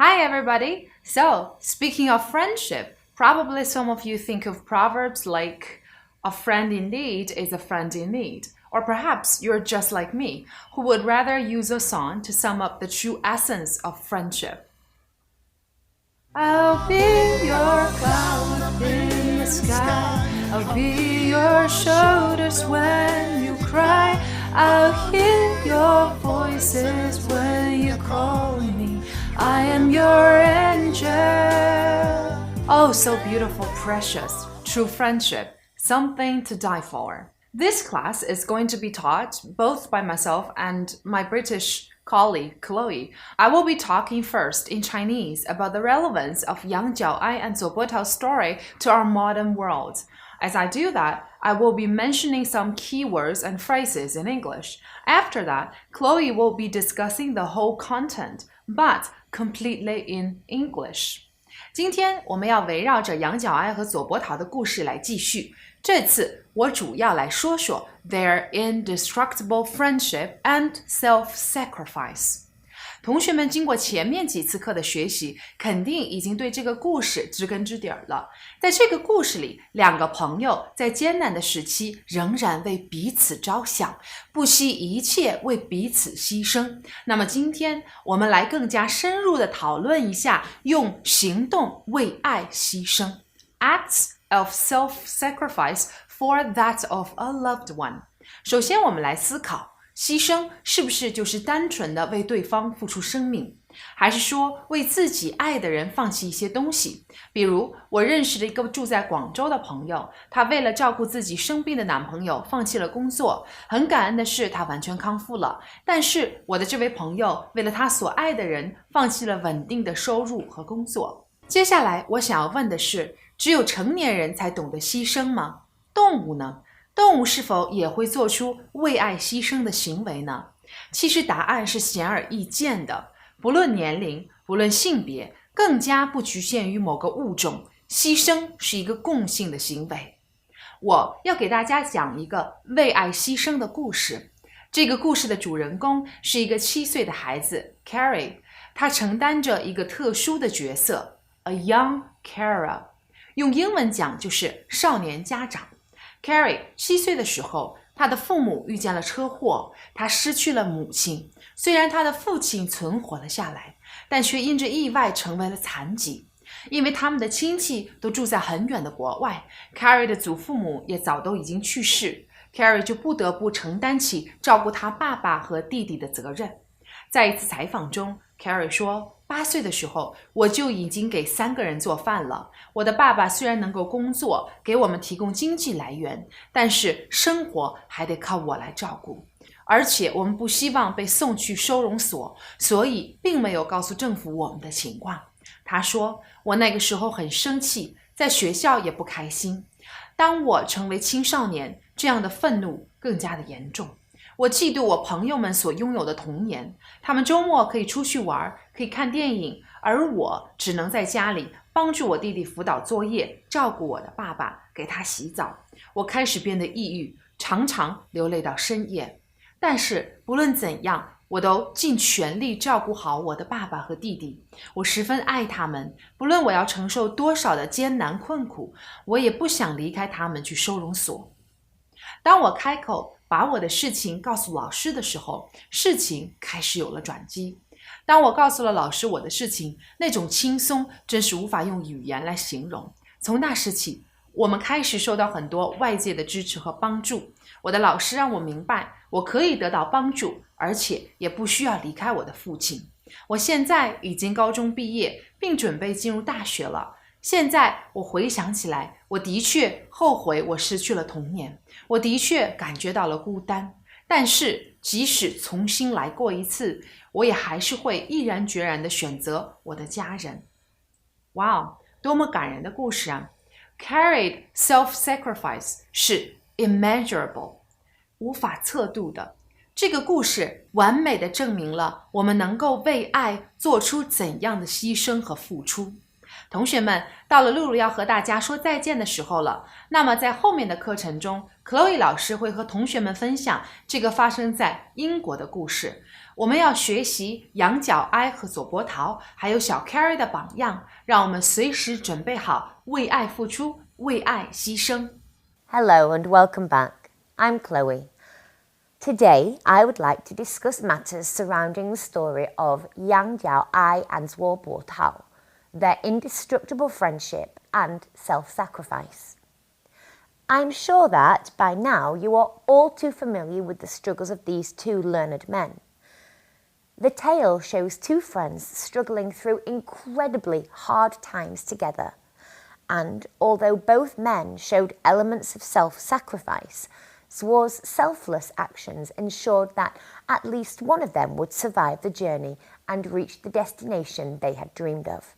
Hi, everybody. So, speaking of friendship, probably some of you think of proverbs like, a friend indeed is a friend in need. Or perhaps you're just like me, who would rather use a song to sum up the true essence of friendship. I'll be your cloud in the sky. I'll be your shoulders when you cry. I'll hear your voices when you call me. I am your angel. Oh, so beautiful, precious, true friendship, something to die for. This class is going to be taught both by myself and my British colleague, Chloe. I will be talking first in Chinese about the relevance of Yang Jiao'ai and Botao's story to our modern world. As I do that, I will be mentioning some keywords and phrases in English. After that, Chloe will be discussing the whole content, but completely in English. 今天我们要围绕着杨角哀和左伯桃的故事来继续。这次我主要来说说 their indestructible friendship and self-sacrifice。同学们经过前面几次课的学习，肯定已经对这个故事知根知底了。在这个故事里，两个朋友在艰难的时期仍然为彼此着想，不惜一切为彼此牺牲。那么今天我们来更加深入的讨论一下用行动为爱牺牲 Acts of self-sacrifice for that of a loved one。 首先我们来思考，牺牲是不是就是单纯的为对方付出生命，还是说为自己爱的人放弃一些东西？比如我认识的一个住在广州的朋友，他为了照顾自己生病的男朋友放弃了工作，很感恩的是他完全康复了。但是我的这位朋友为了他所爱的人放弃了稳定的收入和工作。接下来我想要问的是，只有成年人才懂得牺牲吗？动物呢？动物是否也会做出为爱牺牲的行为呢？其实答案是显而易见的，不论年龄，不论性别，更加不局限于某个物种，牺牲是一个共性的行为。我要给大家讲一个为爱牺牲的故事。这个故事的主人公是一个7岁的孩子 Carrie， 他承担着一个特殊的角色 A young carer， 用英文讲就是少年家长。Carrie 7岁的时候，他的父母遇见了车祸，他失去了母亲。虽然他的父亲存活了下来，但却因着意外成为了残疾。因为他们的亲戚都住在很远的国外， Carrie 的祖父母也早都已经去世， Carrie 就不得不承担起照顾他爸爸和弟弟的责任。在一次采访中， Carrie 说，8岁的时候，我就已经给3个人做饭了。我的爸爸虽然能够工作，给我们提供经济来源，但是生活还得靠我来照顾。而且我们不希望被送去收容所，所以并没有告诉政府我们的情况。他说，我那个时候很生气，在学校也不开心。当我成为青少年，这样的愤怒更加的严重。我嫉妒我朋友们所拥有的童年，他们周末可以出去玩，可以看电影，而我只能在家里帮助我弟弟辅导作业，照顾我的爸爸，给他洗澡。我开始变得抑郁，常常流泪到深夜。但是不论怎样，我都尽全力照顾好我的爸爸和弟弟。我十分爱他们，不论我要承受多少的艰难困苦，我也不想离开他们去收容所。当我开口把我的事情告诉老师的时候，事情开始有了转机。当我告诉了老师我的事情，那种轻松真是无法用语言来形容。从那时起，我们开始受到很多外界的支持和帮助。我的老师让我明白，我可以得到帮助，而且也不需要离开我的父亲。我现在已经高中毕业，并准备进入大学了。现在我回想起来，我的确后悔我失去了童年，我的确感觉到了孤单。但是即使重新来过一次，我也还是会毅然决然地选择我的家人。哇，多么感人的故事啊！ Carried self-sacrifice 是 immeasurable， 无法测度的。这个故事完美地证明了我们能够为爱做出怎样的牺牲和付出。同学们，到了露露要和大家说再见的时候了。那么在后面的课程中， Chloe 老师会和同学们分享这个发生在英国的故事。我们要学习羊角哀和左伯桃，还有小 Carrie 的榜样，让我们随时准备好为爱付出，为爱牺牲。Hello and welcome back. I'm Chloe. Today, I would like to discuss matters surrounding the story of Jiao'ai and Botao, their indestructible friendship and self-sacrifice. I'm sure that by now you are all too familiar with the struggles of these two learned men. The tale shows two friends struggling through incredibly hard times together, and although both men showed elements of self-sacrifice, Zhuo's selfless actions ensured that at least one of them would survive the journey and reach the destination they had dreamed of.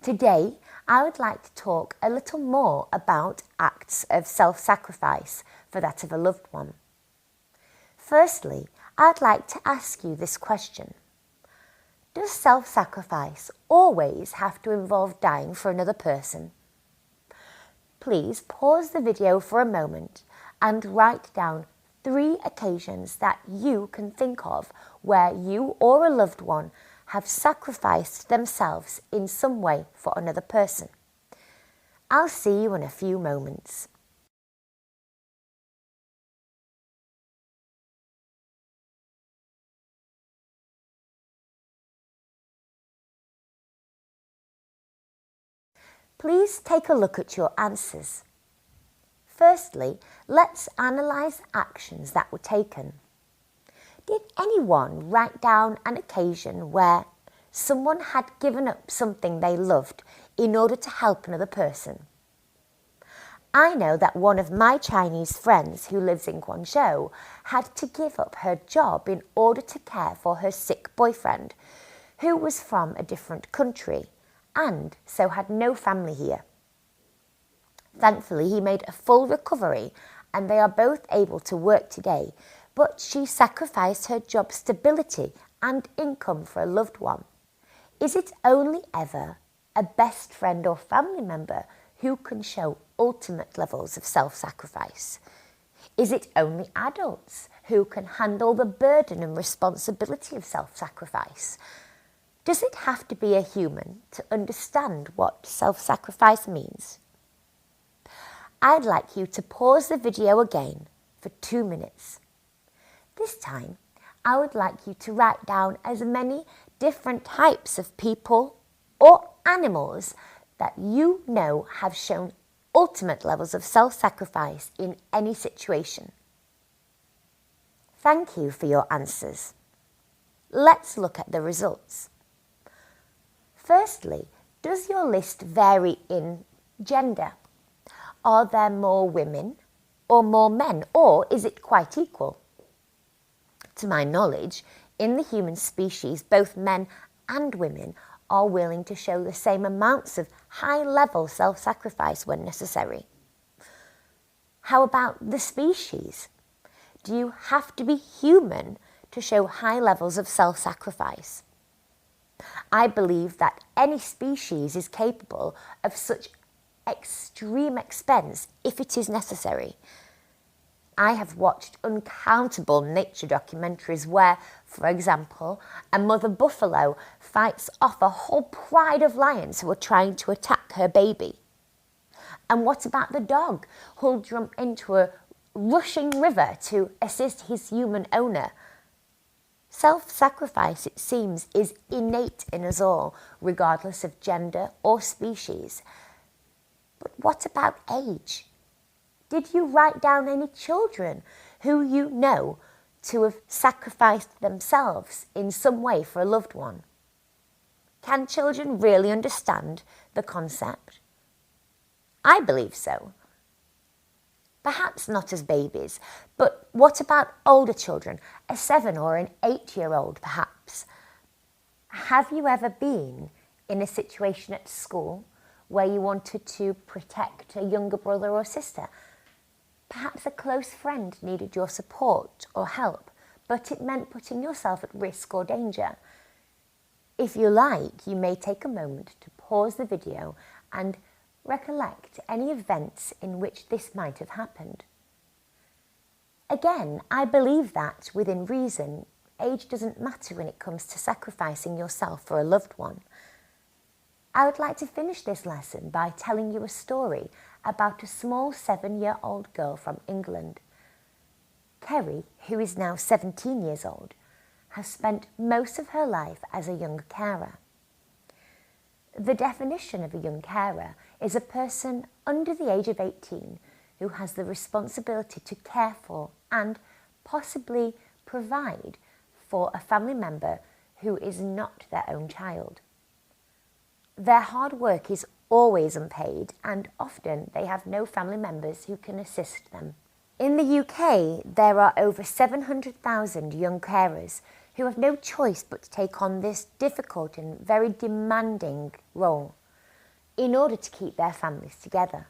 Today, I would like to talk a little more about acts of self-sacrifice for that of a loved one. Firstly, I'd like to ask you this question. Does self-sacrifice always have to involve dying for another person? Please pause the video for a moment and write down 3 occasions that you can think of where you or a loved one have sacrificed themselves in some way for another person. I'll see you in a few moments. Please take a look at your answers. Firstly, let's analyse actions that were taken. Did anyone write down an occasion where someone had given up something they loved in order to help another person? I know that one of my Chinese friends who lives in Guangzhou had to give up her job in order to care for her sick boyfriend, who was from a different country and so had no family here. Thankfully, he made a full recovery and they are both able to work today, but she sacrificed her job stability and income for a loved one. Is it only ever a best friend or family member who can show ultimate levels of self-sacrifice? Is it only adults who can handle the burden and responsibility of self-sacrifice? Does it have to be a human to understand what self-sacrifice means? I'd like you to pause the video again for 2 minutes. This time, I would like you to write down as many different types of people or animals that you know have shown ultimate levels of self-sacrifice in any situation. Thank you for your answers. Let's look at the results. Firstly, does your list vary in gender? Are there more women or more men, or is it quite equal? To my knowledge, in the human species, both men and women are willing to show the same amounts of high-level self-sacrifice when necessary. How about the species? Do you have to be human to show high levels of self-sacrifice? I believe that any species is capable of such extreme expense if it is necessary. I have watched uncountable nature documentaries where, for example, a mother buffalo fights off a whole pride of lions who are trying to attack her baby. And what about the dog who'll jump into a rushing river to assist his human owner? Self-sacrifice, it seems, is innate in us all, regardless of gender or species. But what about age? Did you write down any children who you know to have sacrificed themselves in some way for a loved one? Can children really understand the concept? I believe so. Perhaps not as babies, but what about older children, a 7 or an 8-year-old perhaps? Have you ever been in a situation at school where you wanted to protect a younger brother or sister? Perhaps a close friend needed your support or help, but it meant putting yourself at risk or danger. If you like, you may take a moment to pause the video and recollect any events in which this might have happened. Again, I believe that, within reason, age doesn't matter when it comes to sacrificing yourself for a loved one. I would like to finish this lesson by telling you a story about a small 7-year-old girl from England. Kerry, who is now 17 years old, has spent most of her life as a young carer. The definition of a young carer is a person under the age of 18 who has the responsibility to care for and possibly provide for a family member who is not their own child. Their hard work is always unpaid, and often they have no family members who can assist them. In the UK, there are over 700,000 young carers who have no choice but to take on this difficult and very demanding role in order to keep their families together.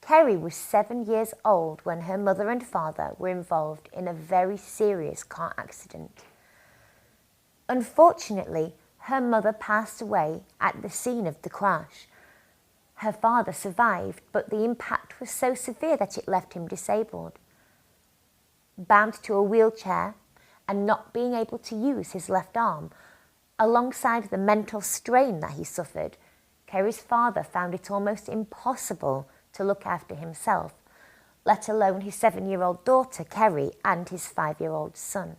Kerry was 7 years old when her mother and father were involved in a very serious car accident. Unfortunately, her mother passed away at the scene of the crash. Her father survived, but the impact was so severe that it left him disabled. Bound to a wheelchair and not being able to use his left arm, alongside the mental strain that he suffered, Kerry's father found it almost impossible to look after himself, let alone his 7-year-old daughter, Kerry, and his 5-year-old son.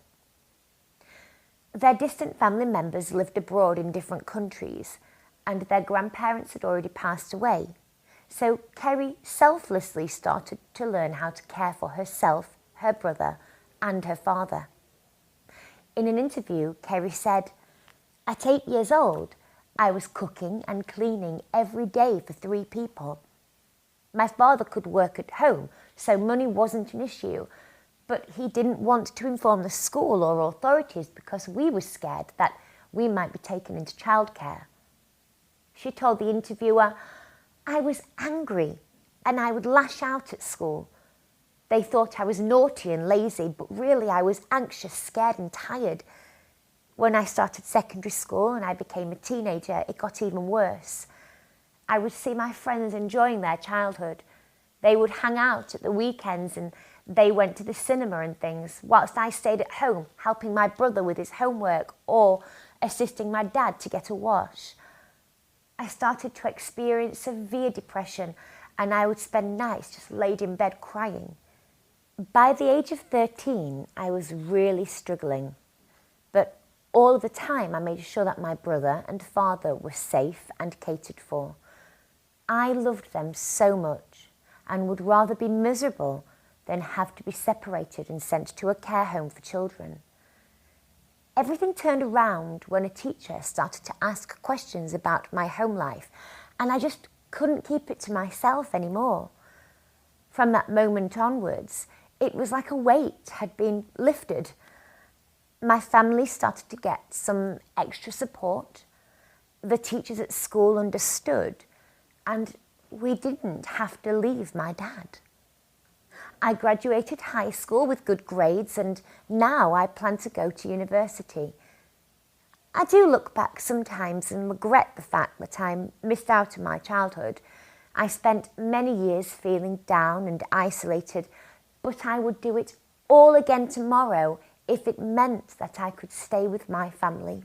Their distant family members lived abroad in different countries, and their grandparents had already passed away. So Kerry selflessly started to learn how to care for herself, her brother, and her father. In an interview, Kerry said, "At 8 years old, I was cooking and cleaning every day for 3 people. My father could work at home, so money wasn't an issue, but he didn't want to inform the school or authorities because we were scared that we might be taken into childcare." She told the interviewer, "I was angry and I would lash out at school. They thought I was naughty and lazy, but really I was anxious, scared and tired. When I started secondary school and I became a teenager, it got even worse. I would see my friends enjoying their childhood. They would hang out at the weekends and they went to the cinema and things, whilst I stayed at home helping my brother with his homework or assisting my dad to get a wash. I started to experience severe depression and I would spend nights just laid in bed crying. By the age of 13, I was really struggling, but all of the time I made sure that my brother and father were safe and catered for. I loved them so much and would rather be miserable than have to be separated and sent to a care home for children. Everything turned around when a teacher started to ask questions about my home life, and I just couldn't keep it to myself anymore. From that moment onwards, it was like a weight had been lifted. My family started to get some extra support. The teachers at school understood, and we didn't have to leave my dad. I graduated high school with good grades, and now I plan to go to university. I do look back sometimes and regret the fact that I missed out on my childhood. I spent many years feeling down and isolated, but I would do it all again tomorrow if it meant that I could stay with my family."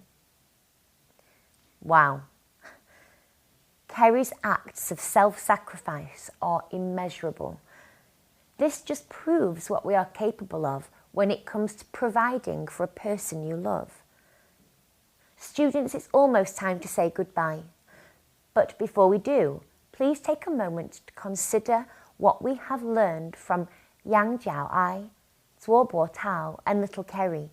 Wow. Kerry's acts of self-sacrifice are immeasurable. This just proves what we are capable of when it comes to providing for a person you love. Students, it's almost time to say goodbye. But before we do, please take a moment to consider what we have learned from Jiao'ai, Botao and little Kerry.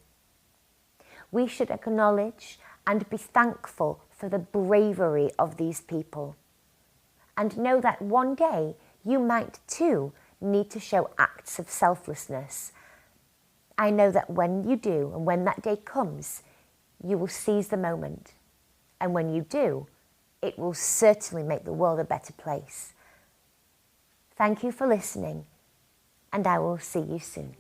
We should acknowledge and be thankful for the bravery of these people, and know that one day you might too need to show acts of selflessness. I know that when you do, and when that day comes, you will seize the moment. And when you do, it will certainly make the world a better place. Thank you for listening, and I will see you soon.